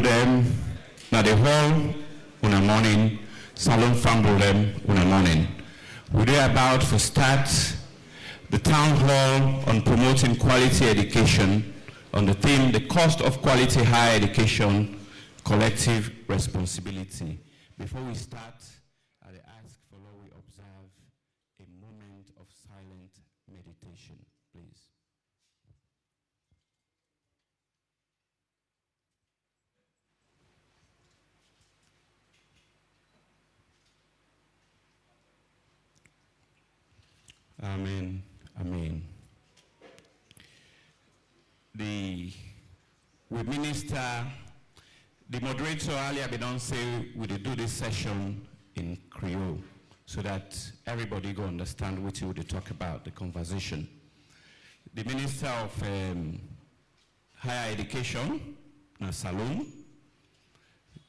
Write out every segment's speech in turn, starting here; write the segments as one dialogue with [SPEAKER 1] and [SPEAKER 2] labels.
[SPEAKER 1] them, now the whole una morning, salon fumble them una morning. We're about to start the town hall on promoting quality education on the theme, the cost of quality higher education, collective responsibility. Before we start, I ask for we observe a moment of silent meditation, please. Amen. Amen. We minister, the moderator earlier we don't say we do this session in Creole so that everybody go understand what you would talk about, the conversation. The Minister of Higher Education, na Salon,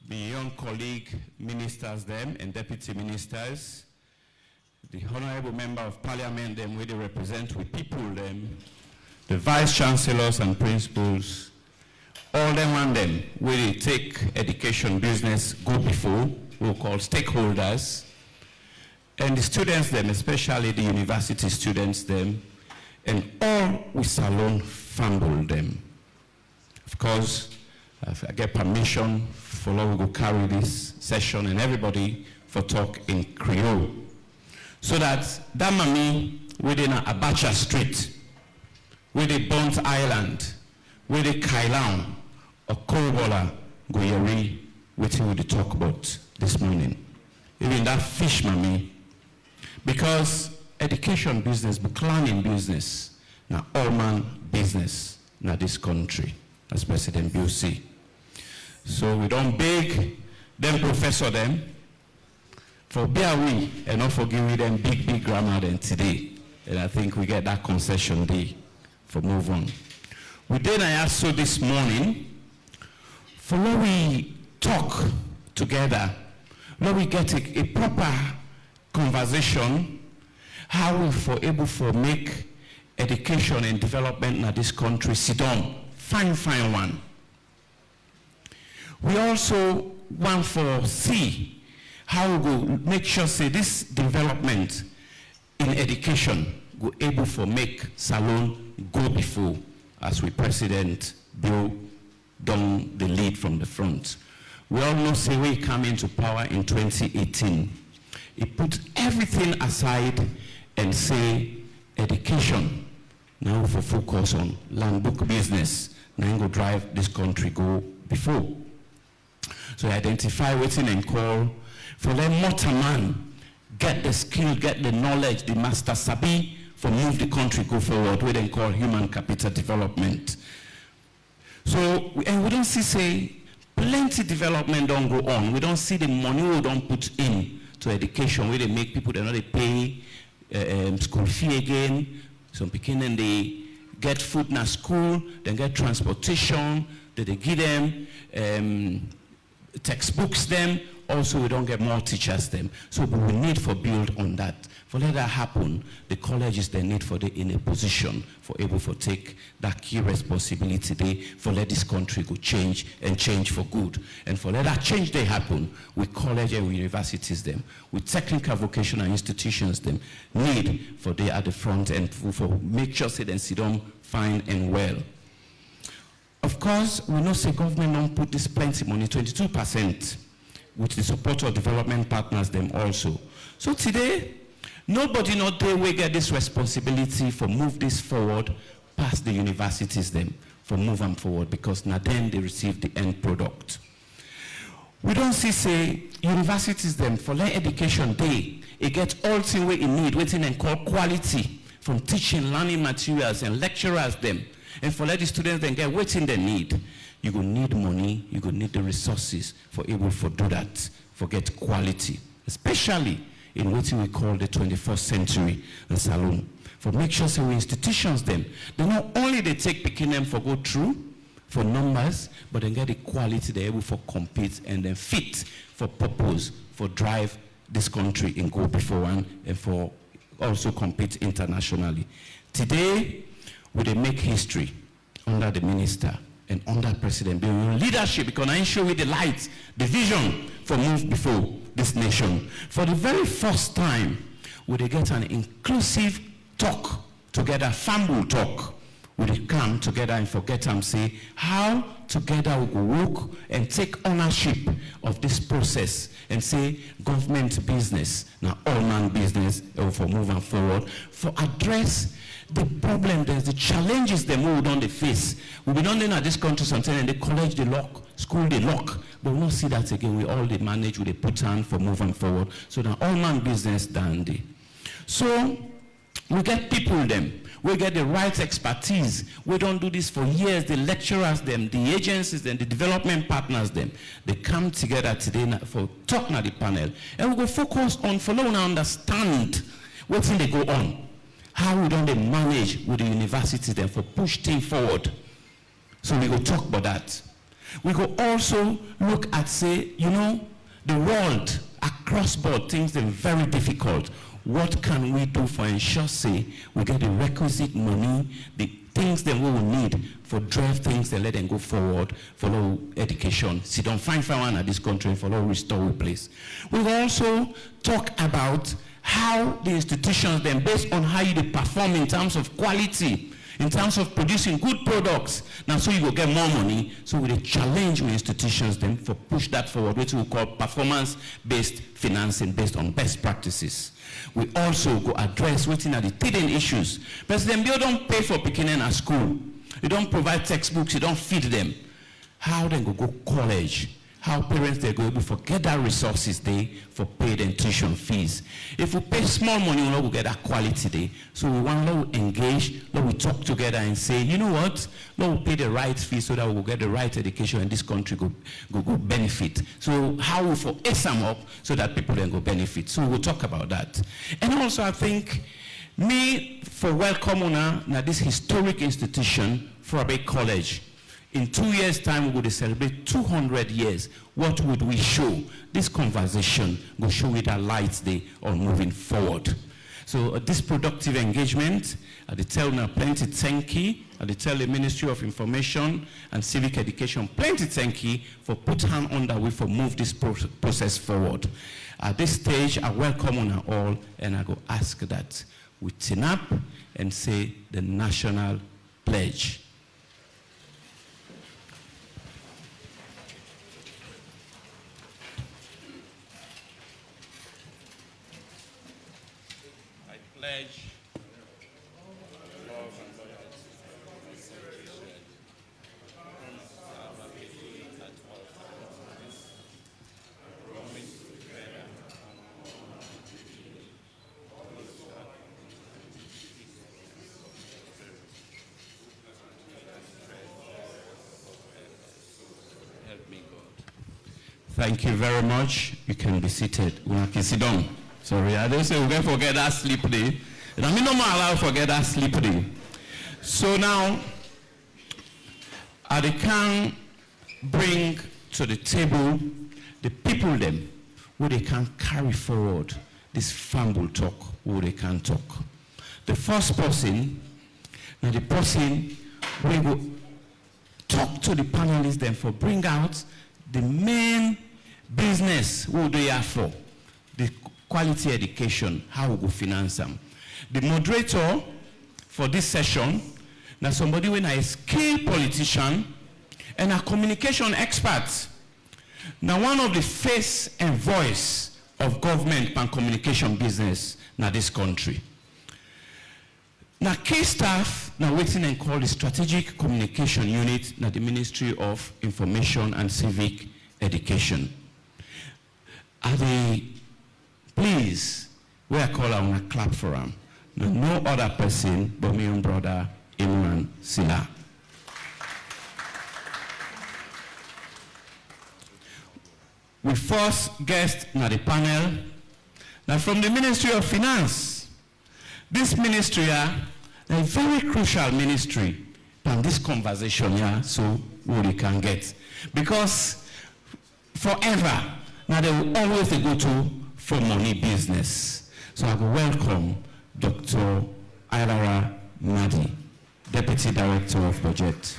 [SPEAKER 1] the young colleague ministers them and deputy ministers, the Honorable Member of Parliament, them where they represent with people, them, the Vice Chancellors and Principals, all them and them where they take education business go before, we'll call stakeholders, and the students them, especially the university students them, and all we Salon fumble them. Of course, if I get permission, for we go carry this session and everybody for talk in Creole. So that mammy within Abacha Street, with the Bont Island, with the Kailan, or Korobola, Goyeri, which we will talk about this morning. Even that fish mammy, because education business, declining business, now all man business, now this country, as President Bill see. So we don't beg them professor them, for bear we and not for giving them big grammar than today. And I think we get that concession day for move on. We then I asked so this morning, for when we talk together, when we get a proper conversation, how we for able to make education and development in this country sit down, fine one. We also want for see how we go make sure say this development in education go able for make Salon go before as we President Bill down the lead from the front. We all know say we come into power in 2018. He put everything aside and say education. Now for focus on land book business. Now go drive this country go before. So identify waiting and call for let mortar man get the skill, get the knowledge, the master sabi for move the country go forward, we then call human capital development. So, and we don't see say plenty development don't go on. We don't see the money we don't put in to education where they make people they know they pay school fee again. Some beginning they get food in school, then get transportation, then they give them textbooks them. Also, we don't get more teachers them. So we need for build on that. For let that happen, the colleges they need for the in a position for able to take that key responsibility they for let this country go change and change for good. And for let that change they happen, with college and with universities them, with technical vocational institutions them, need for they at the front and for make sure say they sit down fine and well. Of course, we know say government don't put this plenty money, 22%. With the support of development partners them also. So today, nobody not there will get this responsibility for move this forward past the universities them, for move them forward because now then they receive the end product. We don't see say universities them for their education day, it gets all things where it need, waiting and call quality from teaching, learning materials and lecturers them. And for let the students then get waiting they need. You go need money, you go need the resources for able to do that, for get quality, especially in what we call the 21st century and Salon. For make sure so we institutions them, they not only they take picking them for go through, for numbers, but then get the quality they're able for compete and then fit for purpose, for drive this country and go before one and for also compete internationally. Today, we they make history under the minister and under President Bill leadership, because I show you the light, the vision for move before this nation. For the very first time, we get an inclusive talk together, family talk. We come together and forget and say how together we will work and take ownership of this process and say government business, now all man business for moving forward, for address the problem, there's the challenges they move on the face. We've been in this country sometimes and the college they lock, school they lock, but we don't see that again. We all they manage, we they put on for moving forward. So now all man business dandy. So we get people them. We get the right expertise. We don't do this for years. The lecturers, them, the agencies, them, the development partners, them, they come together today for talking at the panel. And we go focus on following and understand what's in they go on. How we don't they manage with the universities them for push things forward. So we go talk about that. We go also look at, say, you know, the world across board, things that are very difficult. What can we do for ensure, say, we get the requisite money, the things that we will need for drive things and let them go forward, follow education. See, don't find one at this country, follow restore place. We will also talk about how the institutions then, based on how you perform in terms of quality, in terms of producing good products, now so you will get more money. So we challenge with institutions then for push that forward, which we call performance-based financing based on best practices. We also go address what's in the hidden issues. President Bill don't pay for picking in at school. You don't provide textbooks, you don't feed them. How then go college? How parents they go able to get that resources they for paid and tuition fees. If we pay small money, we will get that quality day. So we want to engage, we talk together and say, you know what? We'll pay the right fee so that we will get the right education and this country go benefit. So how we for ASAM up so that people then go benefit. So we'll talk about that. And also I think me for welcome now this historic institution for a big college. In 2 years' time, we will celebrate 200 years. What would we show? This conversation will show it a light day on moving forward. So this productive engagement, I tell now plenty thank you. I tell the Ministry of Information and Civic Education plenty thank you for put hand on that way for move this process forward. At this stage, I welcome on all and I go ask that we turn up and say the national pledge. Pledge love and loyalty at all times, promise together help me God. Thank you very much. You can be seated. We can sit down. Sorry, I don't say we're going to forget that sleep day. And I mean, no more allowed to forget that sleep day. So now, I can bring to the table the people them who they can carry forward this family talk, who they can talk. The first person, now the person we will talk to the panelists then for bring out the main business who they are for. The quality education, how we go finance them. The moderator for this session, now somebody when a skilled politician and a communication expert. Now one of the face and voice of government and communication business in this country. Now key staff now waiting and call the Strategic Communication Unit now the Ministry of Information and Civic Education. Are they please, we are calling on a clap for him. No other person but my own brother, Imran Sila. We first guest na the panel. Now from the Ministry of Finance. This ministry a very crucial ministry in this conversation here, so we can get. Because forever, now they will always go to for money business. So I will welcome Dr. Ilara Madi, Deputy Director of Budget.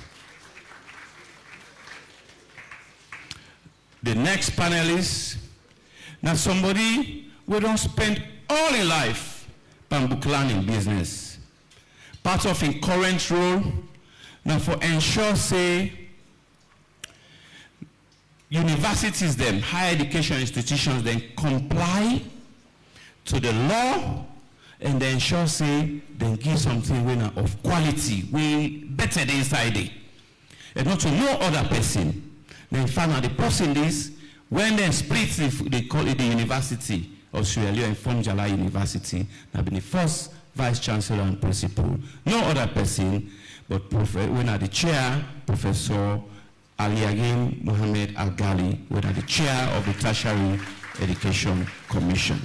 [SPEAKER 1] The next panelist, now somebody we don't spend all in life bamboo business. Part of a current role, now for ensure say universities them, higher education institutions then comply to the law and then ensure say then give something of quality, we better the inside it. And not to no other person. Then find out the person this when they split they call it the University of Sierra Leone from Jala University. Now been the first vice chancellor and principal. No other person but when at the chair, Professor Aliagin Mohammed Al-Ghali, when at the chair of the Tertiary Education Commission.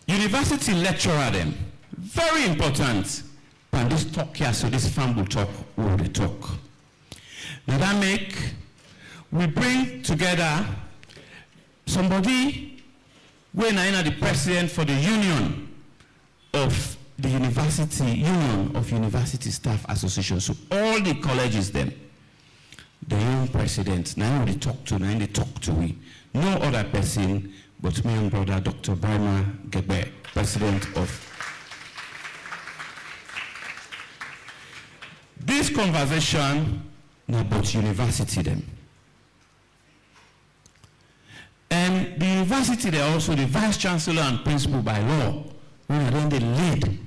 [SPEAKER 1] University lecturer them, very important. And this talk here, so this farm will talk, will they talk. Now that we bring together somebody when I am the president for the union of the Union of University Staff Association. So all the colleges them, the young president, now they talk to we. No other person but my own brother, Dr. Brahma Gebe, president of. This conversation now about university them. And the university, they're also the vice chancellor and principal by law. When then they lead,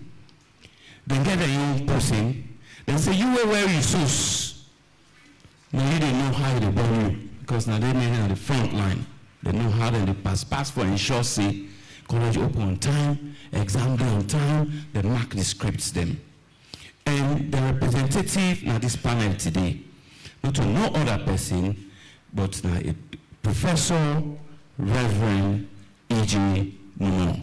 [SPEAKER 1] they get a young person, they say, you were where you source. Now you didn't know how they born you, because now they're on the front line. They know how they pass for ensure say college open on time, exam day on time, they mark the scripts them. And the representative now this panel today, not to no other person, but now a Professor Reverend E.J. Muno.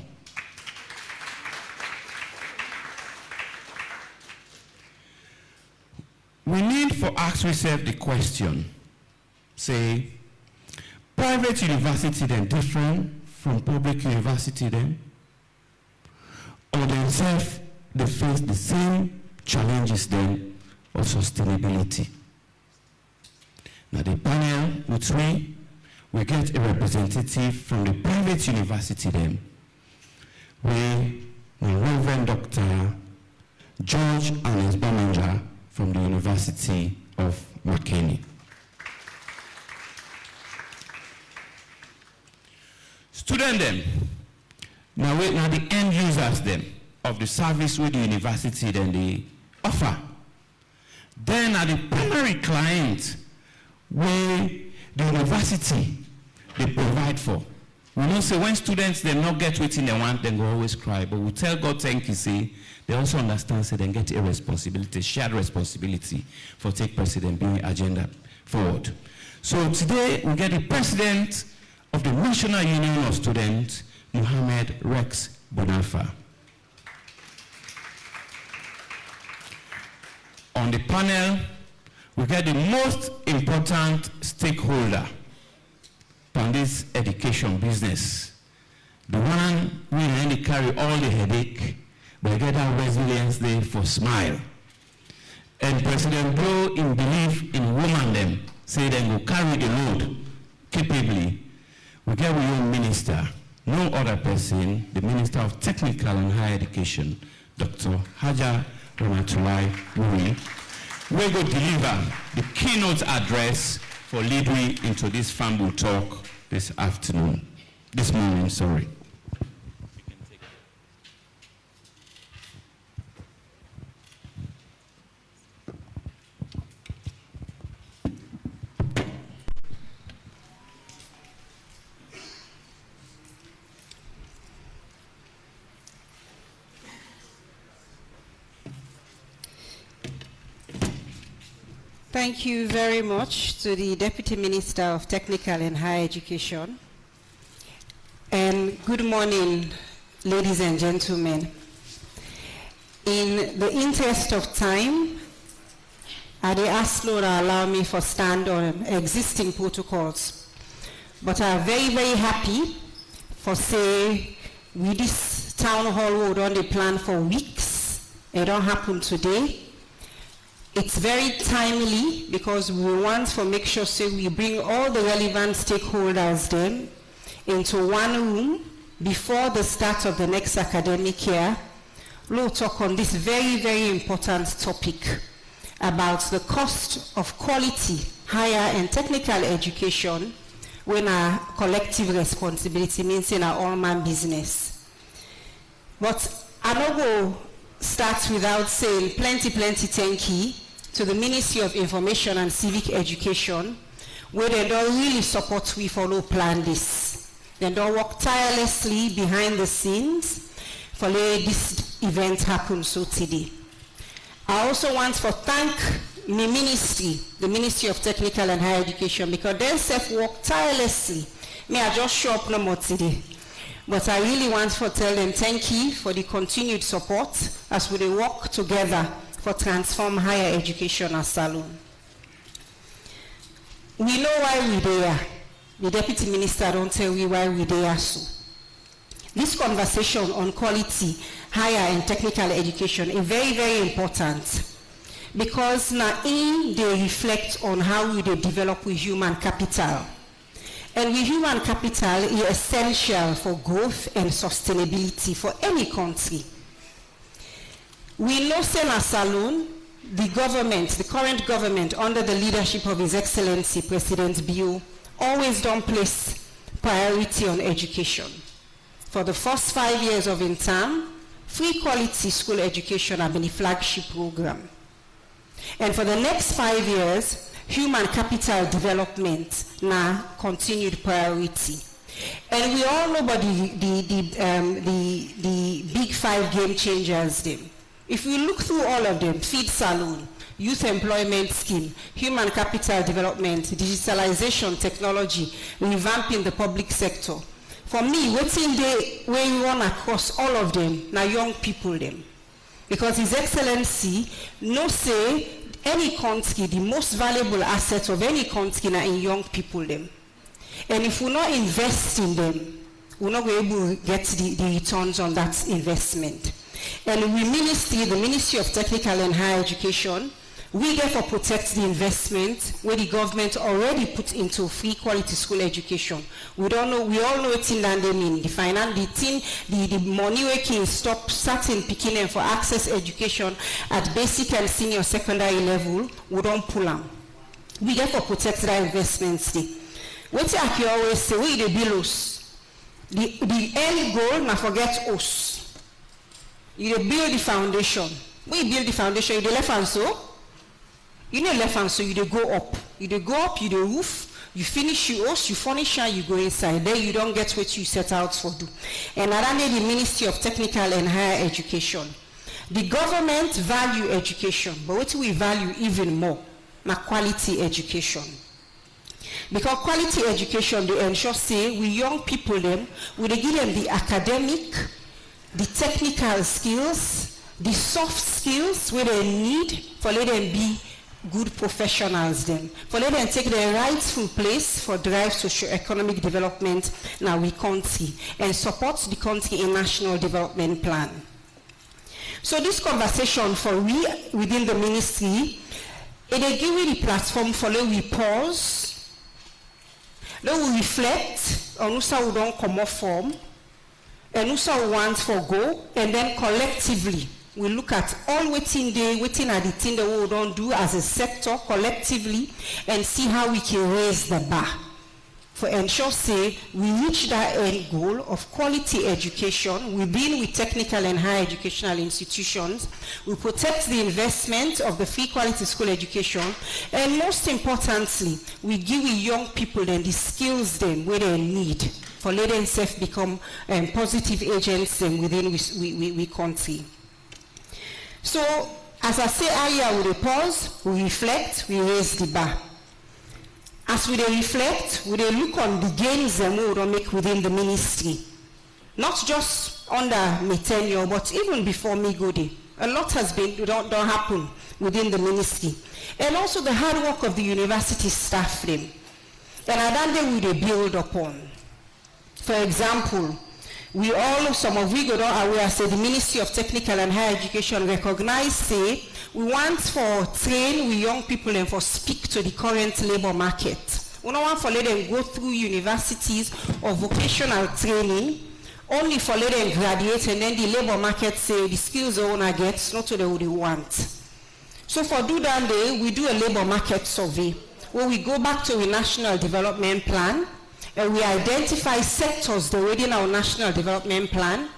[SPEAKER 1] We need for ask ourselves the question, say, private university then different from public university then? Or themselves, they face the same challenges then of sustainability? Now the panel with we get a representative from the private university then. We Reverend Dr. George Anes Bamanja from the University of Makeni. Student them, now the end users them of the service with the university then they offer. Then are the primary client where the university they provide for. We know say when students they not get what they want, then go always cry. But we tell God thank you, say they also understand say they get a responsibility, shared responsibility for take president being agenda forward. So today we get the president of the National Union of Students, Muhammad Rex Bonafa. On the panel, we get the most important stakeholder on this education business. The one who really carry all the headache, but get that resilience there for smile. And President Blow in belief in woman them, say they will carry the load capably. We get our own minister, no other person, the Minister of Technical and Higher Education, Dr. Haja Ramatulai Wuri. We go deliver the keynote address for leading into this family talk this morning, sorry.
[SPEAKER 2] Thank you very much to the Deputy Minister of Technical and Higher Education. And good morning, ladies and gentlemen. In the interest of time, I ask Lord to allow me for stand on existing protocols. But I'm very, very happy for say with this town hall we on the plan for weeks. It don't happen today. It's very timely because we want to make sure say we bring all the relevant stakeholders then into one room before the start of the next academic year. We'll talk on this very, very important topic about the cost of quality higher and technical education when our collective responsibility means in our all-man business. But I don't go start without saying plenty thank you to the Ministry of Information and Civic Education, where they don't really support we follow plan this. They don't work tirelessly behind the scenes for let this event happen so today. I also want to thank my ministry, the Ministry of Technical and Higher Education, because they self-work tirelessly. Me, I just show up no more today. But I really want to tell them thank you for the continued support as we work together for transform higher education as Salone. We know why we're there. The Deputy Minister don't tell me why we're there. So this conversation on quality, higher and technical education is very, very important because now they reflect on how we develop with human capital. And with human capital is essential for growth and sustainability for any country. We know Sena Salone, the government, the current government under the leadership of His Excellency President Bio, always don't place priority on education. For the first 5 years of in term, free quality school education have been the flagship program. And for the next 5 years, human capital development now continued priority. And we all know about the big 5 game changers them. If we look through all of them, Feed Salone, Youth Employment Scheme, Human Capital Development, Digitalization, Technology, revamping the public sector. For me, waiting day where we run across all of them, now young people them. Because His Excellency no say any country, the most valuable asset of any country now in young people them. And if we not invest in them, we're not going to be able to get the returns on that investment. And we ministry, the Ministry of Technical and Higher Education, we therefore protect the investment where the government already put into free quality school education. We all know what in that they mean. The finance, the money we can stop starting picking them for access education at basic and senior secondary level, we don't pull them. We therefore protect that investment. What I always say, we the bills. The end goal, now forget us. You build the foundation. When you build the foundation, you do left and so. You know left and so, you do go up. You do go up, you do roof, you finish your house, you furnish and you go inside. Then you don't get what you set out for do. And around the Ministry of Technical and Higher Education. The government value education, but what we value even more, na quality education. Because quality education, they ensure say, we young people them, we give them the academic, the technical skills, the soft skills where they need for let them be good professionals then. For let them take their rightful place for drive socio-economic development in our country and support the country in national development plan. So this conversation for we within the ministry, it give me the platform for let we pause, let we reflect on how we don't come off form, and also want for go, and then collectively we look at all waiting at the thing that we don't do as a sector collectively and see how we can raise the bar for ensure say we reach that end goal of quality education. We've been with technical and higher educational institutions. We protect the investment of the free quality school education, and most importantly, we give young people then the skills them where they need for let themselves become positive agents within we country. So, as I say earlier, we pause, we reflect, we raise the bar. As we reflect, we look on the gains that we don't make within the ministry. Not just under my tenure, but even before me go there. A lot has been, don't happen within the ministry. And also the hard work of the university staff them. And I don't we build upon. For example, we all, some of we go down aware, say the Ministry of Technical and Higher Education recognize, say, We want for train with young people and for speak to the current labor market. We don't want for let them go through universities or vocational training, only for let them graduate and then the labor market say the skills the owner gets, not what they want. So for do that day, we do a labor market survey where we go back to a national development plan and we identify sectors that are within our national development plan,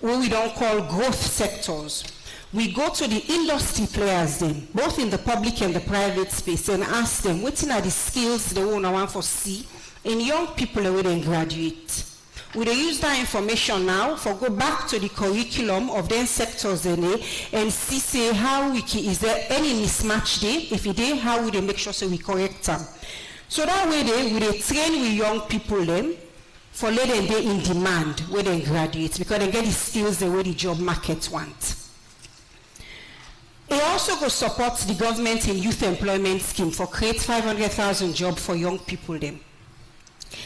[SPEAKER 2] where we don't call growth sectors. We go to the industry players then, both in the public and the private space, and ask them what are the skills they want to see in young people that will graduate. We use that information now for go back to the curriculum of them sectors and see say how we can, is there any mismatch there? If it is, how would they make sure so we correct them? So that way we train with young people then for let them be in demand when they graduate because they get the skills the way the job market wants. It also go support the government in youth employment scheme for create 500,000 jobs for young people then.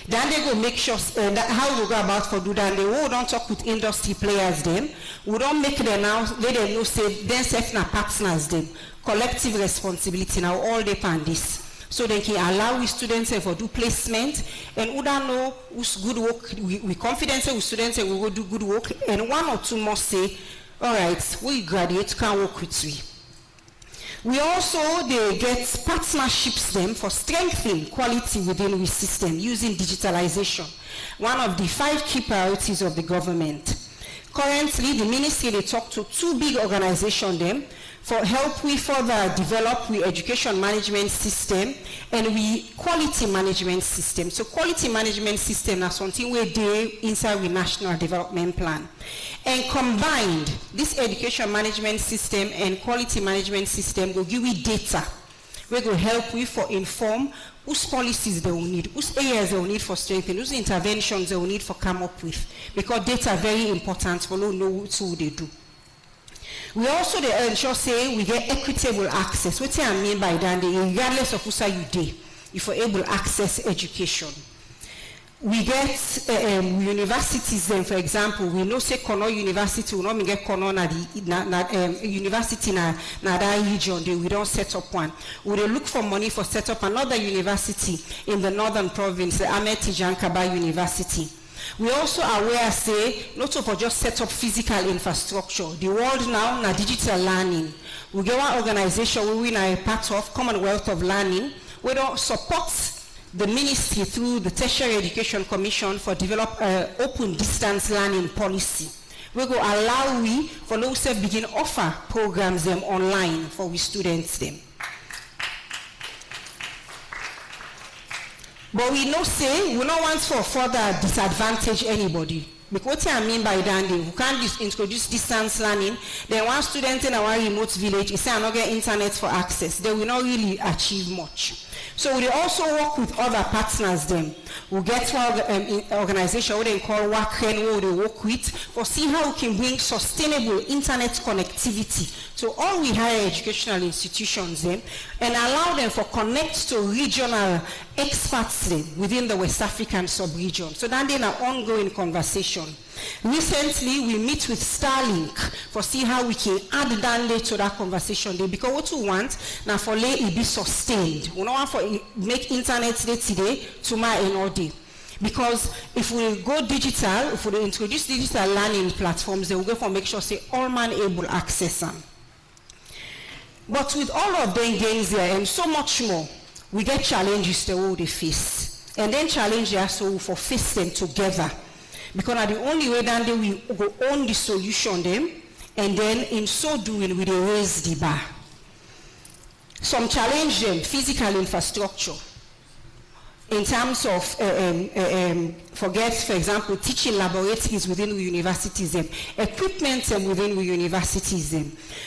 [SPEAKER 2] Then they go make sure that how we go about for do that. They will don't talk with industry players then. We don't make them now, let them know say then self na partners then. Collective responsibility now all depend this. So they can allow we students for do placement and who don't know who's good work, we confident with students and we will do good work and one or two more say, all right, we graduate can work with we. We also they get partnerships them for strengthening quality within the system using digitalization, one of the 5 key priorities of the government. Currently, the ministry they talk to 2 big organizations them for help we further develop we education management system and we quality management system. So quality management system is something we do inside the national development plan. And combined, this education management system and quality management system will give you data. We will help you for inform whose policies they will need, whose areas they will need for strengthening, whose interventions they will need for come up with. Because data are very important for know what they do. We also ensure say we get equitable access. What I mean by that, regardless of who say you do, if you're able to access education. We get universities then, for example, we know say Kono University, we know we get Kono university na that region, we don't set up one. We look for money for set up another university in the northern province, the Ahmed Tijan Kaba University. We also are aware say, not for just set up physical infrastructure. The world now na digital learning. We get one organization we are a part of, Commonwealth of Learning. We don't support the ministry through the Tertiary Education Commission for develop open distance learning policy. We go allow we for those who begin offer programs them online for we students them. But we know say we don't want for further disadvantage anybody. Because what I mean by that, we can't introduce distance learning. Then one student in our remote village is saying I not get internet for access. They will not really achieve much. So we also work with other partners then. We get one organization what they call WACREN, where they work with for see how we can bring sustainable internet connectivity to all we higher educational institutions then and allow them for connect to regional experts then within the West African sub-region. So then an ongoing conversation. Recently, we meet with Starlink for see how we can add that to that conversation there because what we want now for lay it be sustained. We don't want for make internet today, tomorrow and all day. Because if we go digital, if we introduce digital learning platforms, they will go for make sure say all man able access them. But with all of them gains there and so much more, we get challenges the way they face. And then challenges so for face them together. Because the only way that we go own the solution them, and then in so doing we raise the bar. Some challenge them, physical infrastructure. In terms of, forget, for example, teaching laboratories within the universities, equipment within the universities.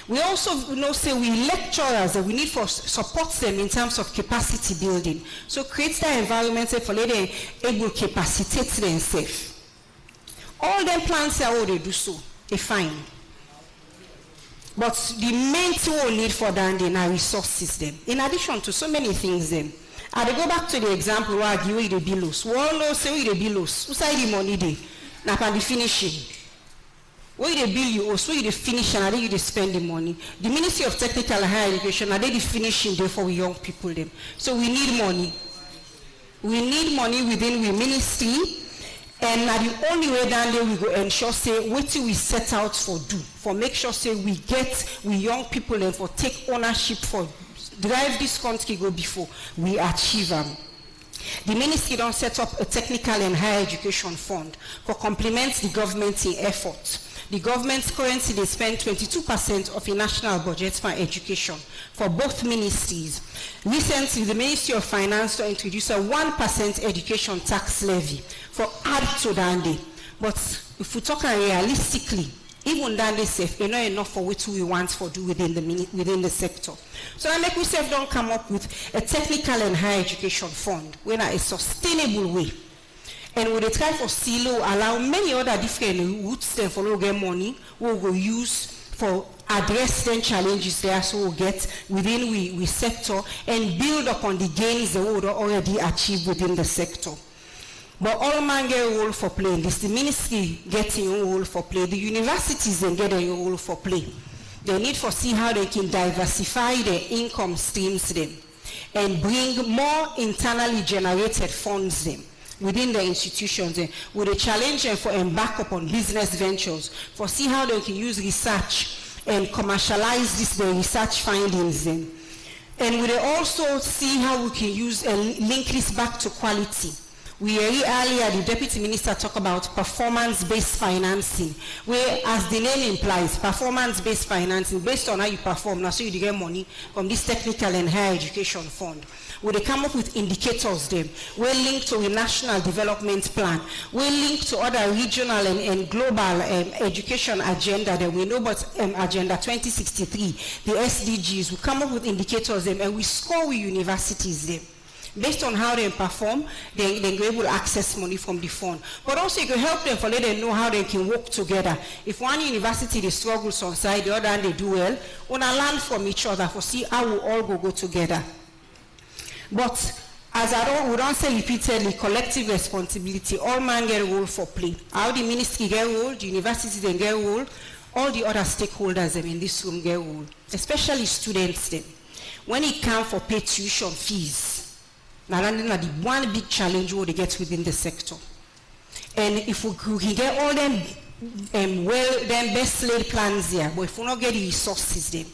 [SPEAKER 2] We also know, say, we lecturers, we need for support them in terms of capacity building. So create that environment for them able to capacitate themselves. All them plans are how they do so, they fine. But the main thing we need for that are resources them. In addition to so many things them. I go back to the example where I give you the bills. We all know say we the bills. Who say the money they? Now can be finishing. Where they bill you, or so you finish and then you spend the money. The Ministry of Technical and Higher Education, and they the finishing there for young people them. So we need money. We need money within the ministry, and the only way down there we go ensure say what we set out for do, for make sure say we get we young people and for take ownership for drive this country go before we achieve them. The ministry don't set up a technical and higher education fund for complement the government in effort. The government currently they spend 22% of the national budget for education for both ministries. Recently, the Ministry of Finance introduced a 1% education tax levy for add to Dande. But if we talk realistically, even Dande safe, not enough for what we want for do within the sector. So I make we self don't come up with a technical and higher education fund in a sustainable way. And we try for silo allow many other different routes then follow get money we will use for address then challenges there so we'll get within we sector and build upon the gains they would already achieve within the sector. But all man get a role for play. This the ministry getting a role for play. The universities then get a role for play. They need to see how they can diversify their income streams them and bring more internally generated funds them within the institutions with a challenge for embark upon business ventures for see how they can use research and commercialize this the research findings then. And we also see how we can use and link this back to quality. We earlier the deputy minister talked about performance-based financing, where as the name implies, performance-based financing based on how you perform. Now so you get money from this technical and higher education fund. Will they come up with indicators them? We're linked to a national development plan. We're linked to other regional and global education agenda that we know about Agenda 2063, the SDGs. We come up with indicators them and we score with universities them. Based on how they perform, they be able to access money from the fund. But also you can help them for let them know how they can work together. If one university they struggle on side, the other and they do well, we learn from each other for see how we all go together. But as we don't say repeatedly, collective responsibility, all man get a role for play. How the ministry get a role, the university then get a role, all the other stakeholders them in this room get a role, especially students them. When it comes for pay tuition fees, now that's the one big challenge we get within the sector. And if we can get all them them best laid plans here, but if we not get the resources them,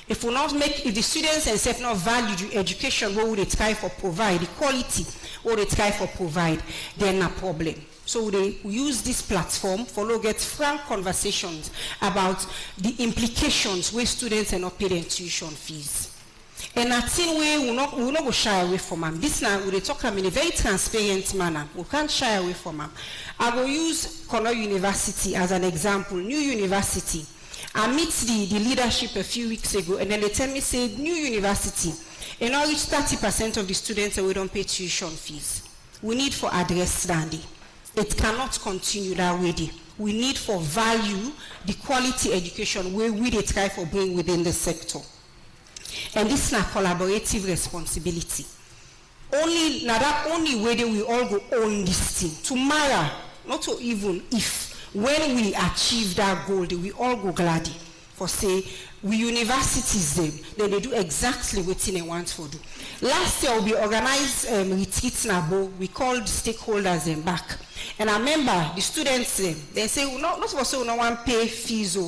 [SPEAKER 2] if we not make, if the students and self not value the education what would they try for provide, the quality what they try for provide, then a problem. So we use this platform for to get frank conversations about the implications where students are not paying tuition fees. And I think we will not go shy away from them. This now we talk in a very transparent manner. We can't shy away from them. I will use Cornell University as an example. New university. I met the leadership a few weeks ago, and then they tell me, say, new university, and now reach 30% of the students that we don't pay tuition fees. We need for address Dandy. It cannot continue that way. We need for value the quality education where we try for bring within the sector. And this is a collaborative responsibility. Only now that only way that we all go own this thing. Tomorrow, not so even if when we achieve that goal, we all go glad for say we universities them, then they do exactly what they want to do. Last year we organized retreats now, we called stakeholders them back. And I remember the students them, they say not for so no one pay fees.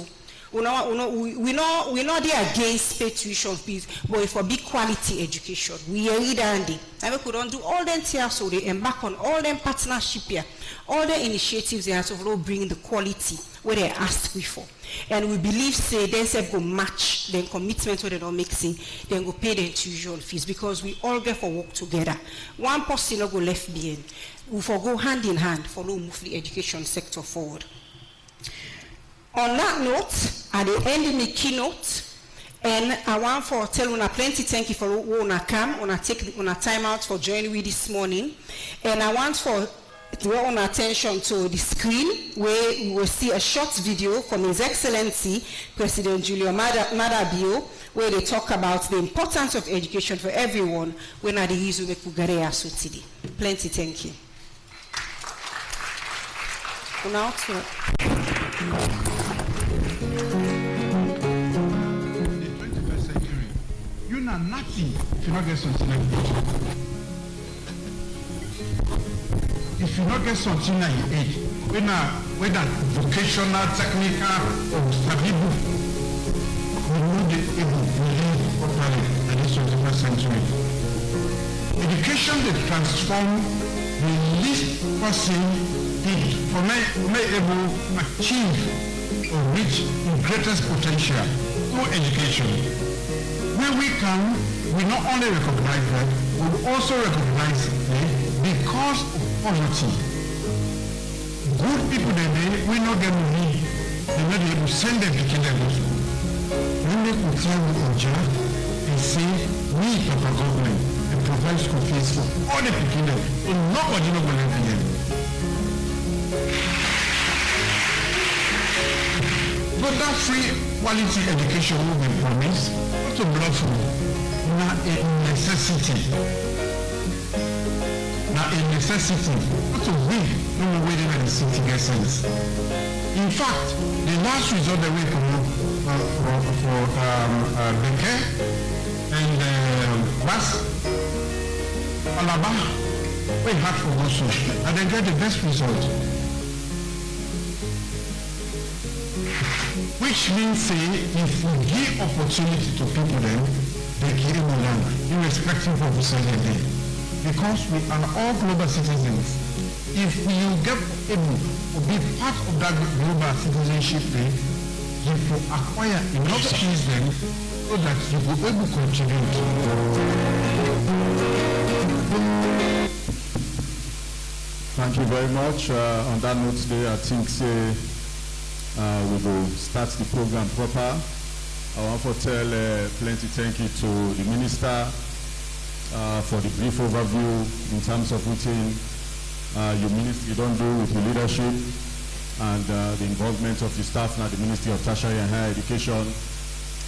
[SPEAKER 2] We're not there against pay tuition fees, but for big quality education. We are ready. And we could do all them tiers, so they embark on all them partnership here, all the initiatives they have to bring the quality where they asked for. And we believe say they say go match their commitment where they don't make say, then go pay their tuition fees because we all get for work together. One person not go left behind. We for go hand in hand for no move the education sector forward. On that note, at the end of the keynote, and I want to tell you plenty thank you for who come, take time out for joining me this morning. And I want to draw on attention to the screen where we will see a short video from His Excellency President Julio Madabio, where they talk about the importance of education for everyone when at the Izume Kugarea Sutidi. Plenty thank you. Now to
[SPEAKER 3] the 21st century, you know nothing if you not get something like that. If you not get something like age, whether vocational, technical, or stable, we will be able to live properly in this 21st century. Education that transform the least person for me able to achieve or reach the greatest potential through education. Where we can, we not only recognize that, we also recognize that because of poverty, good people we not get money, they not able to send them to kindergarten. When they could tell me and say, we, Papa government, and provide school fees for all the people, and nobody will help them. But that free quality education will be promised, not to bluff you, not a necessity. Not a necessity, not to win, no more waiting at the city get sense. In fact, the last result that we come for Beke and Bas, Alaba, we had for also, and they get the best result. Which means, say, if we give opportunity to people then, they give them land, irrespective of the certain day. Because we are all global citizens. If you get able to be part of that global citizenship then, you will acquire enough skills then so that you will be able to contribute.
[SPEAKER 4] Thank you very much. On that note today, I think we will start the program proper. I want to tell plenty thank you to the minister for the brief overview in terms of routine your ministry don't do with your leadership and the involvement of the staff now the Ministry of Tertiary and Higher Education.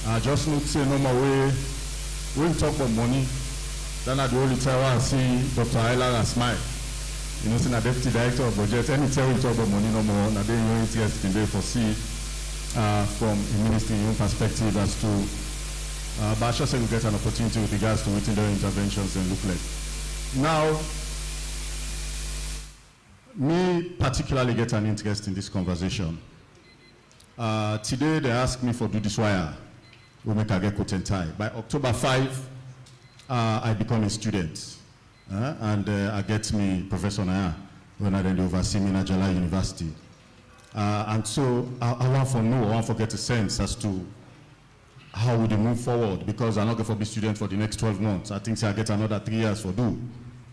[SPEAKER 4] I just need to say no more way. When we talk about money, then at the only time I see Dr. Ayla and smile. You know, saying a deputy director of budget, anytime we talk about money no more, now then you interest in there foresee from a ministry perspective as to but I just say we get an opportunity with regards to waiting their interventions and look like. Now, me particularly get an interest in this conversation. Today they asked me for do this wire. We make a get coat and tie. By October 5, I become a student. And I get me Professor Naya when I then oversee me in Ajala University. And so I want to get a sense as to how would they move forward, because I'm not going to be student for the next 12 months. I think I get another 3 years for do.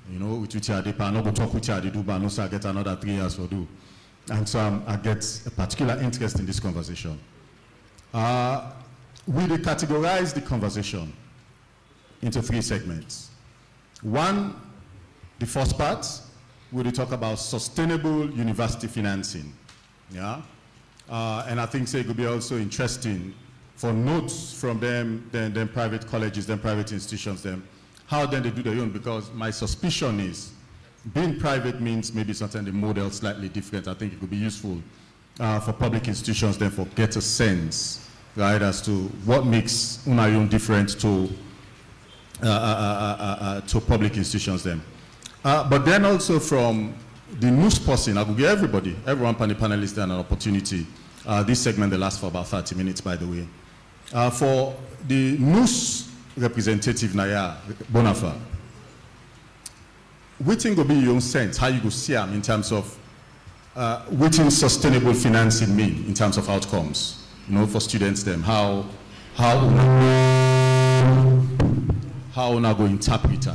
[SPEAKER 4] You know, with which I not going to talk with you, but I know I get another 3 years for do. And so I get a particular interest in this conversation. We categorize the conversation into 3 segments. One, the first part, we talk about sustainable university financing. Yeah? And I think it could be also interesting for notes from them, then private colleges, then private institutions, then how then they do their own, because my suspicion is being private means maybe sometimes the model slightly different. I think it could be useful for public institutions then for get a sense, right, as to what makes Unayon different to public institutions then. But then also from the news person, I will give everyone panelists then an opportunity. This segment will last for about 30 minutes, by the way. For the news representative, Naya Bonafa, what think will be your own sense, how you go see them in terms of what sustainable financing mean in terms of outcomes, you know, for students them, how una go interpret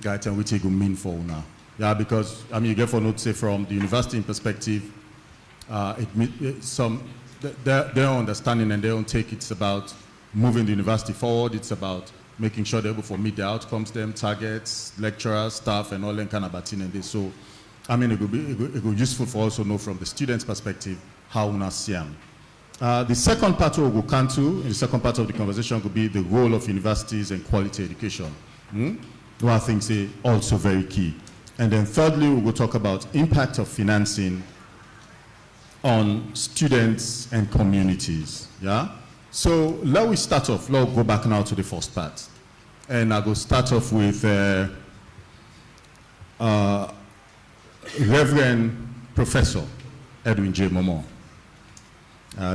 [SPEAKER 4] guide and what it go mean for una. Yeah, because I mean you get for note say from the university perspective, their understanding and their own take, it's about moving the university forward, it's about making sure they're able to meet the outcomes, them targets, lecturers, staff, and all that kind of batin and this. So, I mean, it would be useful for us to know from the students' perspective how una see them. The second part we will come to, in the second part of the conversation, could be the role of universities and quality education. One of things is also very key. And then thirdly, we will talk about impact of financing on students and communities. Yeah. So let we start off. Let's go back now to the first part, and I go start off with Reverend Professor Edwin J. Momo.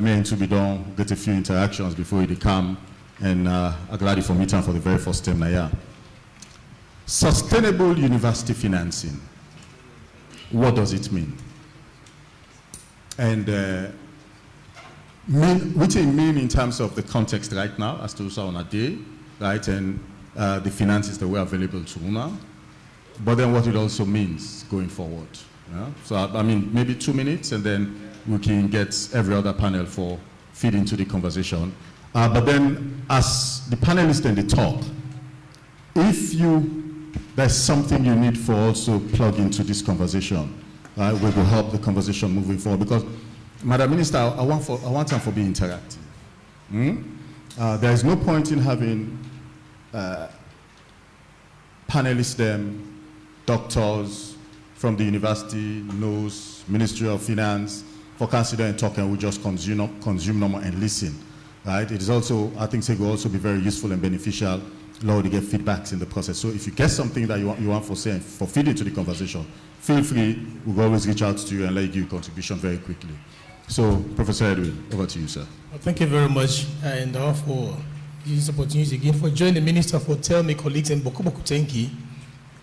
[SPEAKER 4] Me to be done, get a few interactions before he come, and I'm glad for meeting for the very first time now. Yeah. Sustainable university financing. What does it mean? And what it mean in terms of the context right now, as to on a day, right, and the finances that were available to UNA, but then what it also means going forward. Yeah? So I mean, maybe 2 minutes, and then we can get every other panel for feed into the conversation. But then, as the panelists then they talk, if there's something you need for also plug into this conversation, we will help the conversation moving forward. Because, Madam Minister, I want them to be interactive. There is no point in having panelists, doctors from the university, NOS, Ministry of Finance, for consider and talk, and we just consume normal and listen. Right? It is also, I think, it will also be very useful and beneficial, to get feedbacks in the process. So if you get something that you want for say for feed into the conversation, feel free. We'll always reach out to you and let you give your contribution very quickly. So, Professor Edwin, over to you, sir.
[SPEAKER 5] Well, thank you very much, and for this opportunity again for joining the Minister for telling me colleagues and Bokuboku Tenki,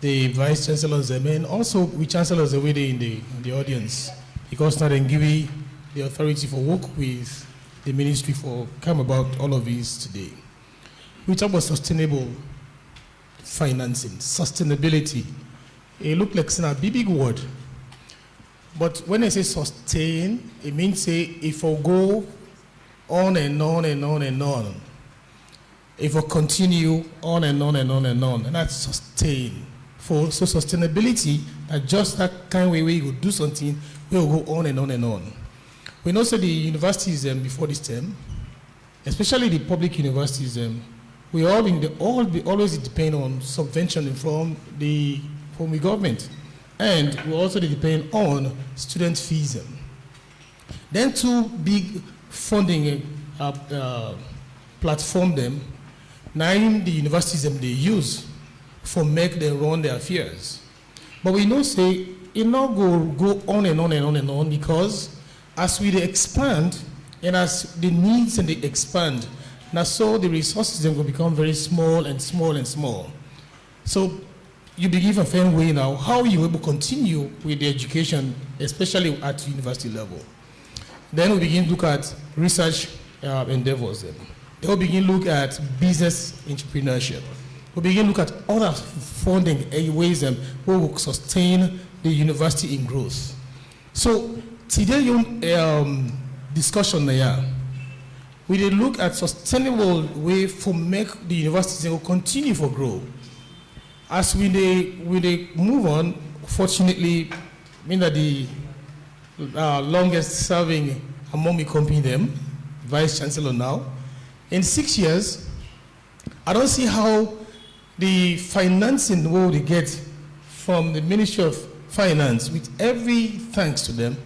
[SPEAKER 5] the Vice Chancellor Zeme, and also with Chancellor Zawede in the audience, because now they give me the authority for work with the ministry for come about all of this today. We talk about sustainable financing, sustainability. It looks like it's a big word. But when I say sustain, it means say if I go on and on and on and on, if I continue on and on and on and on, and that's sustain. So sustainability, that just that kind of way we will do something, we will go on and on and on. We know the universities before this term, especially the public universities, we always depend on subvention from the government, and we also depend on student fees. Then two big funding platform now the universities they use for make them run their affairs. But we know say it not go on and on and on and on, because as we expand and as the needs and they expand, now so the resources then will become very small and small and small. So you begin a fair way now, how you able to continue with the education, especially at university level. Then we begin to look at research endeavors. Then we begin to look at business entrepreneurship. We begin to look at other funding ways that will sustain the university in growth. So today, your discussion there, we did look at sustainable way for make the universities will continue for grow. As we move on, fortunately, I mean that the longest serving among me company them, Vice Chancellor now, in 6 years, I don't see how the financing will they get from the Ministry of Finance, with every thanks to them,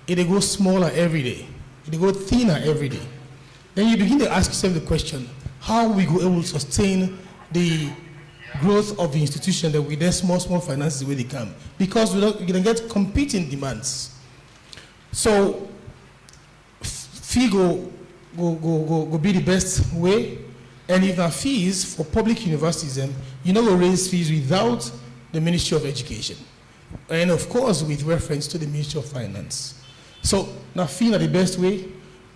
[SPEAKER 5] it goes smaller every day. It goes thinner every day. Then you begin to ask yourself the question, how we go able to sustain the growth of the institution that with their small finances where they come? Because you're going to get competing demands. So fee go be the best way. And if our fees for public universities, you know, we'll raise fees without the Ministry of Education. And of course, with reference to the Ministry of Finance. So now fee are the best way.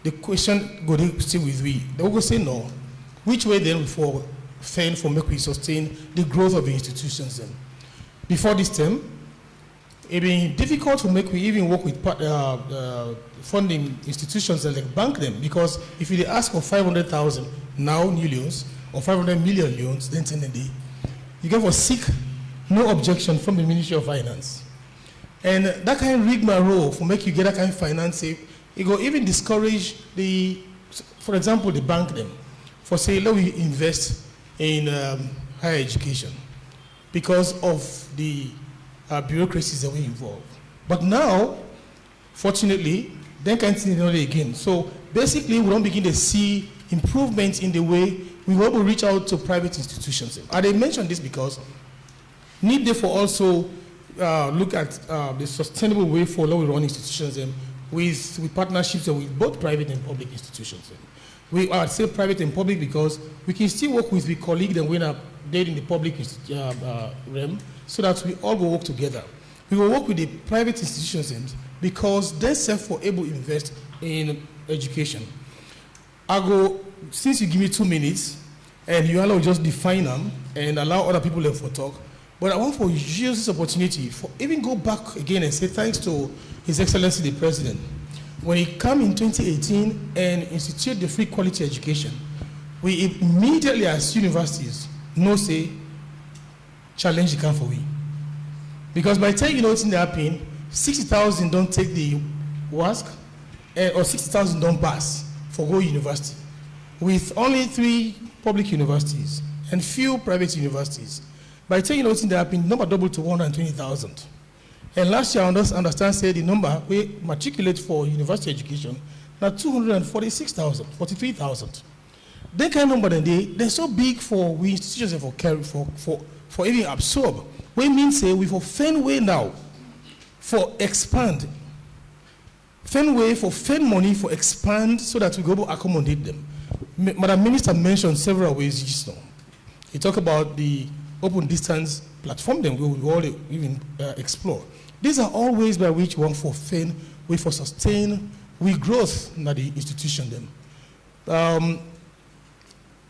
[SPEAKER 5] The question go to stay with we. They will say no. Which way then for make we sustain the growth of the institutions then? Before this term, it been difficult to make we even work with funding institutions that like bank them, because if you ask for 500,000 now new loans or 500 million loans, then 10 a day, you get for seek no objection from the Ministry of Finance. And that kind of rigmarole for make you get that kind of finance, it go even discourage for example, the bank them for say, let we invest in higher education because of the bureaucracies that we involve. But now, fortunately, then continue again. So basically, we don't begin to see improvements in the way we will reach out to private institutions. And I mention this because need therefore also look at the sustainable way forward we run institutions with partnerships with both private and public institutions. We are say private and public because we can still work with the colleagues and we're there in the public realm so that we all go work together. We will work with the private institutions because they're able to invest in education. Since you give me 2 minutes and you allow just define them and allow other people to talk, but I want to use this opportunity for even go back again and say thanks to His Excellency the President. When he came in 2018 and instituted the free quality education, we immediately as universities say challenge the camp for we. Because by the time you know it's in the happening, 60,000 don't take the WASC or 60,000 don't pass for go university. With only 3 public universities and few private universities. By the time you know it's in the happening, number doubled to 120,000. And last year, I understand say the number we matriculate for university education now 246,000, 43,000. That kind of number they're so big for we institutions for even absorb. We mean say we for find way now for expand. Find way for find money for expand so that we go to accommodate them. Madam Minister mentioned several ways just now. He talked about the open distance platform then we will all even explore. These are all ways by which one for find, we for sustain, we growth in the institution them.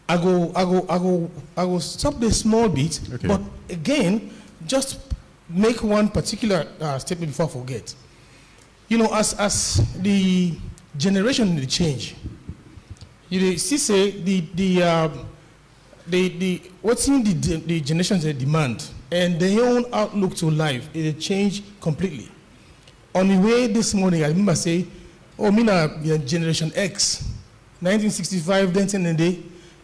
[SPEAKER 5] I go stop this small bit, okay. But again, just make one particular statement before I forget. You know, as the generation change, you see say what's in the generations they demand and their own outlook to life, it change completely. On the way this morning, I remember say, oh, mina generation X, 1965, then 10 and day.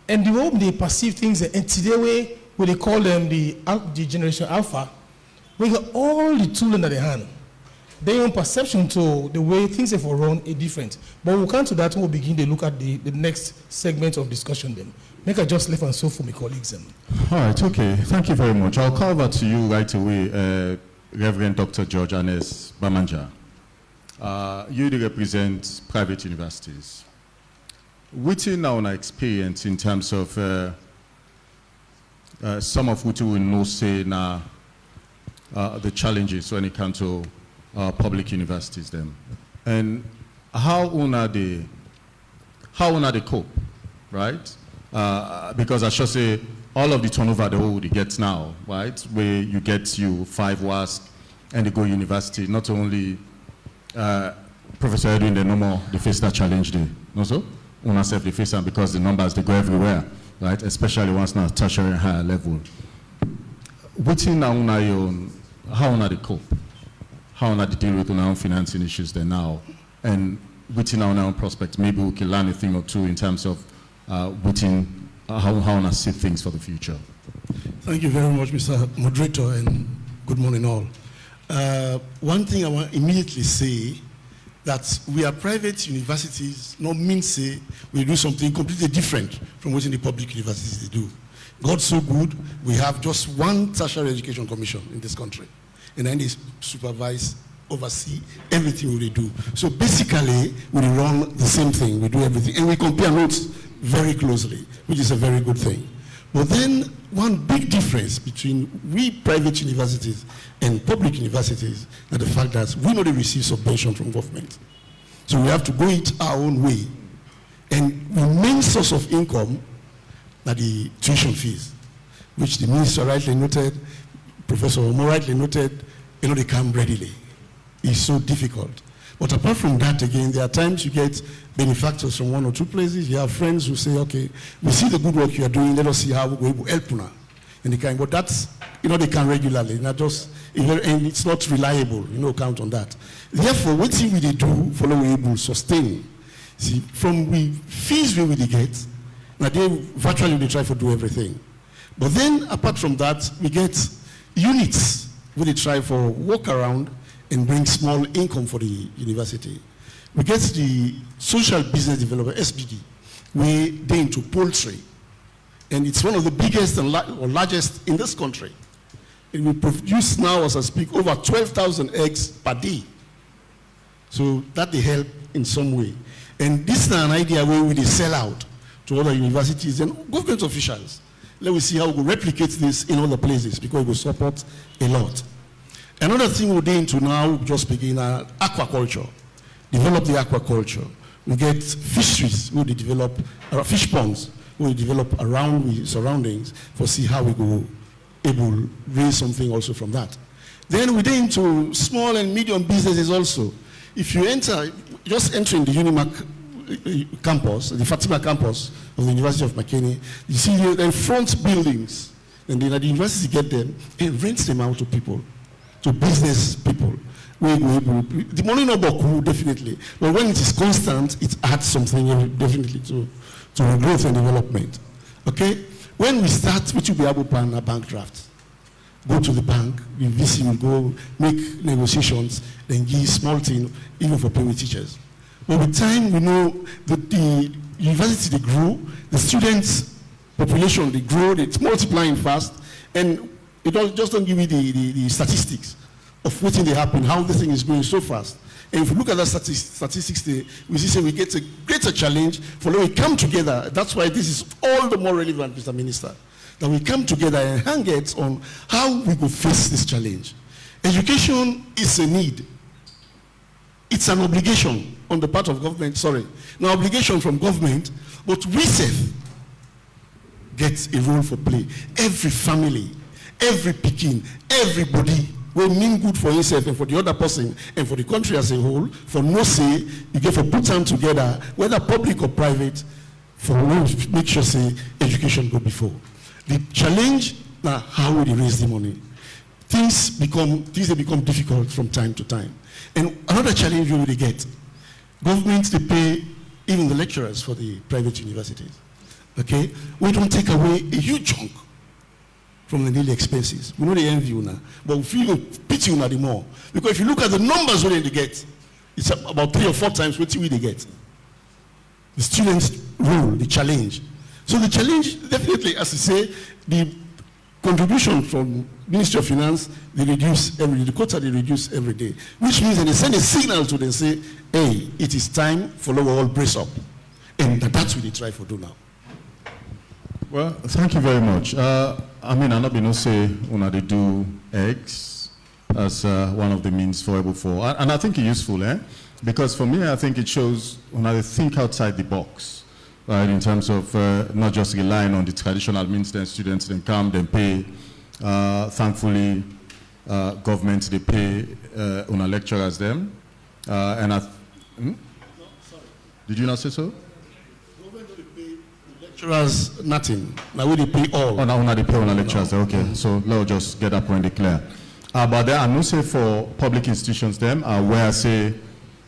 [SPEAKER 5] And the way they perceive things, and today way, where they call them the generation Alpha, we got all the tools in their hand. Their own perception to the way things are run is different. But we'll come to that when we begin to look at the next segment of discussion then. Make a just left and so for my colleagues.
[SPEAKER 4] All right, okay. Thank you very much. I'll come over to you right away, Reverend Dr. George Ernest Bamanja. You represent private universities. Within our experience in terms of some of which we will know say now the challenges when it comes to public universities then, and how they cope, right? Because I should say all of the turnover the whole gets now, right? Where you get 5 WASC and they go university. Not only Professor Edwin, they no more they face that challenge there, no so. Una self the face because the numbers they go everywhere, right? Especially once now tertiary and higher level. Within now how una they cope, how una they deal with our own financing issues there now, and within our own prospects, maybe we can learn a thing or two in terms of within how una see things for the future.
[SPEAKER 6] Thank you very much, Mr. Moderator, and good morning all. One thing I want to immediately say that we are private universities, not mean say we do something completely different from what in the public universities they do. God's so good, we have just one tertiary education commission in this country. And then they supervise, oversee everything we do. So basically, we run the same thing, we do everything. And we compare notes very closely, which is a very good thing. But then one big difference between we private universities and public universities is the fact that we not receive subvention from government. So we have to go it our own way. And the main source of income are the tuition fees, which the minister rightly noted, Professor Omo rightly noted, they come readily. It's so difficult. But apart from that, again, there are times you get benefactors from 1 or 2 places. You have friends who say, okay, we see the good work you are doing, let us see how we're able to help now. And they can, but that's, they can regularly, not just, and it's not reliable, count on that. Therefore, what thing we do, follow we able to sustain. See, from the fees we get, now they virtually they try to do everything. But then, apart from that, we get units where they try for walk around and bring small income for the university. we get the social business development, SBD, where they into poultry. And it's one of the biggest and or largest in this country. And we produce now, as I speak, over 12,000 eggs per day. So that they help in some way. And this is an idea where we sell out to other universities and government officials. Let me see how we replicate this in other places, because we support a lot. Another thing we're doing to now, we just begin aquaculture. Develop the aquaculture. We get fisheries, we develop fish ponds, we develop around the surroundings for see how we go able to raise something also from that. Then we get into small and medium businesses also. If you enter, just entering the Unimac campus, the Fatima campus of the University of Makeni, you see the front buildings, and then at the university get them and rent them out to people, to business people. The money no boku, definitely, but when it is constant, it adds something definitely to growth and development. Okay? When we start, we should be able to plan a bank draft. Go to the bank, the VC will go make negotiations, then give small thing, even for paying teachers. But with time, we know that the university, they grow, the students' population, they grow, it's multiplying fast, and it just don't give you the statistics of what they happen, how the thing is going so fast. And if you look at that statistics, we see we get a greater challenge for when we come together. That's why this is all the more relevant, Mr. Minister, that we come together and hang heads on how we will face this challenge. Education is a need. It's an obligation on the part of government, no obligation from government, but we gets a role for play. Every family, every Pekin, everybody will mean good for himself and for the other person and for the country as a whole. For no say, you get to put them together, whether public or private, for make sure say education go before. The challenge now, how will you raise the money? Things become difficult from time to time. And another challenge we will get, governments, they pay even the lecturers for the private universities. Okay? We don't take away a huge chunk from the daily expenses. We know they envy you now, but we feel pity you now the more. Because if you look at the numbers what they get, it's about 3 or 4 times what they get. The students' role, the challenge. So the challenge, definitely, as I say, the contribution from Ministry of Finance, they reduce every day. The quota, they reduce every day. Which means that they send a signal to them, say, hey, it is time for our all brace up. And that's what they try to do now.
[SPEAKER 4] Well, thank you very much. I mean, I'm not going to say when they do eggs as one of the means for able for, and I think it's useful, because for me, I think it shows when they think outside the box, right, in terms of not just relying on the traditional means, then students then come, then pay. Thankfully, government, they pay on our lecturers them. And did you not say so?
[SPEAKER 6] Lecturers, nothing. Now we pay all.
[SPEAKER 4] Oh, now they pay on the lecturers. No. Okay, so let's just get that point clear. But there are no say for public institutions them where I say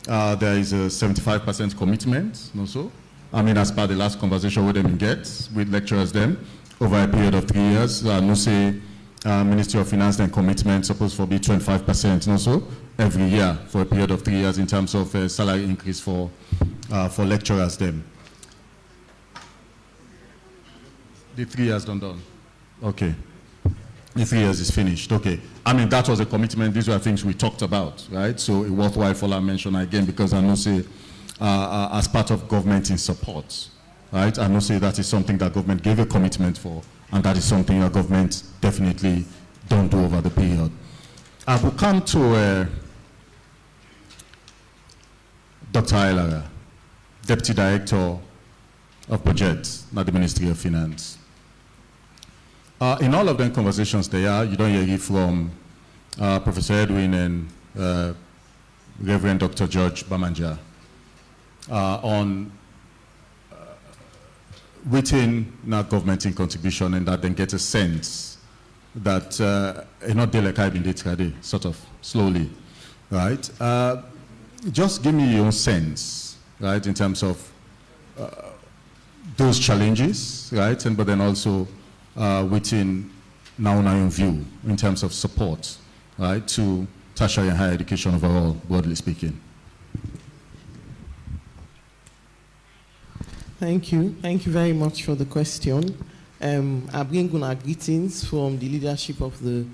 [SPEAKER 4] there is a 75% commitment. No so. I mean, as per the last conversation with them get with lecturers them over a period of 3 years. No say Ministry of Finance then commitment supposed to be 25%. No so every year for a period of 3 years in terms of salary increase for lecturers them. The 3 years done. Okay. The 3 years is finished. Okay. I mean, that was a commitment. These were things we talked about, right? So it's worthwhile for I mention again because I know say as part of government in support, right? I know say that is something that government gave a commitment for, and that is something that government definitely don't do over the period. I will come to Dr. Ailara, Deputy Director of Budget at the Ministry of Finance. In all of them conversations there, you don't hear it from Professor Edwin and Reverend Dr. George Bamanja on within now government in contribution, and that then get a sense that not like I've been today, sort of slowly, right? Just give me your own sense, right, in terms of those challenges, right, and but then also within now on our own view in terms of support, right, to tertiary and higher education overall, broadly speaking.
[SPEAKER 7] Thank you. Thank you very much for the question. I bring our greetings from the leadership of the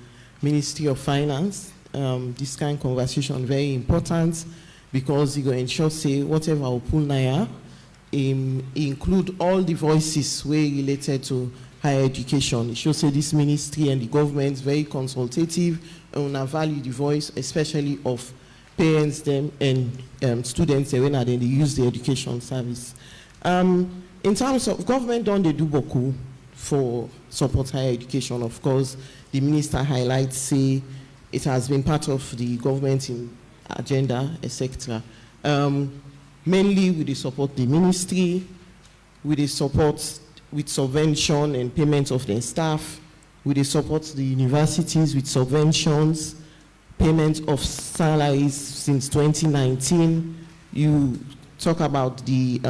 [SPEAKER 7] Ministry of Finance. This kind of conversation very important because it will ensure say whatever we pull now include all the voices way related to higher education. It shows say this ministry and the government is very consultative and value the voice, especially of parents them and students when they use the education service. In terms of government, don't they do beaucoup for support higher education? Of course, the minister highlights say it has been part of the government in agenda, etc. Mainly with the support the ministry, with the support with subvention and payment of their staff, with the support the universities with subventions, payment of salaries since 2019. You talk about the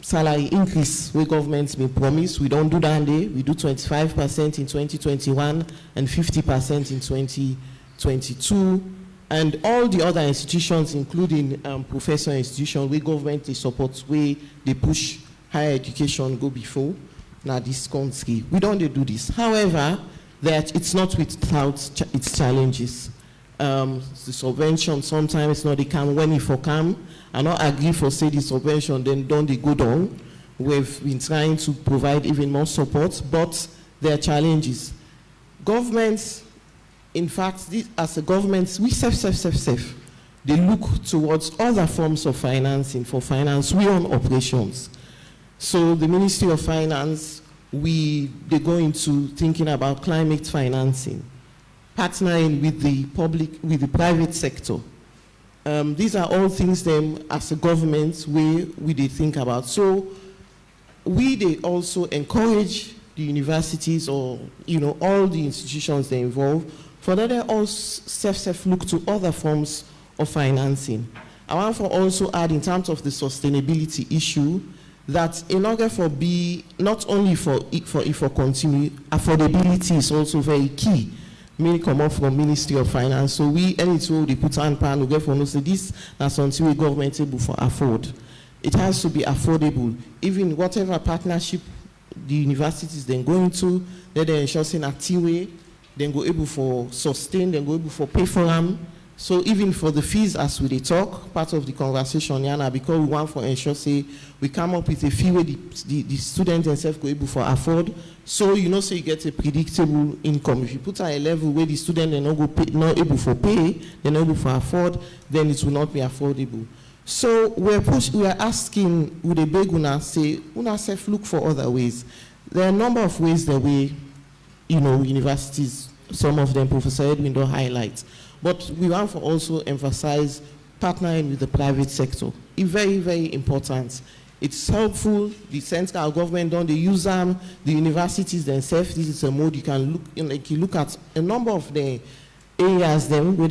[SPEAKER 7] salary increase where government's been promised. We don't do that day. We do 25% in 2021 and 50% in 2022. And all the other institutions, including professional institutions, where government they support, where they push higher education go before. Now this country, we don't do this. However, that it's not without its challenges. The subvention sometimes not they come when it for come. I not agree for say the subvention, then don't they go down. We've been trying to provide even more support, but there are challenges. Governments, in fact, as a government, we they look towards other forms of financing for finance, we own operations. So the Ministry of Finance, they go into thinking about climate financing, partnering with the private sector. These are all things them as a government we think about. So they also encourage the universities or all the institutions they involve for that they also look to other forms of financing. I want to also add in terms of the sustainability issue that in order for not only for continue, affordability is also very key. Many come up from Ministry of Finance. So anytime they put on pan, we get for no say this that's until we government able for afford. It has to be affordable. Even whatever partnership the universities then go into, they ensure saying a way, then go able for sustain, then go able for pay for them. So even for the fees as we talk, part of the conversation, Yana, because we want for ensure say we come up with a fee where the students themselves go able for afford. So so you get a predictable income. If you put at a level where the student they not able for pay, they're not able for afford, then it will not be affordable. So we are asking with a big una say, una self look for other ways. There are a number of ways that we, universities, some of them Professor Edwin don't highlight. But we want to also emphasize partnering with the private sector. It's very, very important. It's helpful. The central government don't they use them. The universities themselves. This is a mode you can look. You can look at a number of the areas where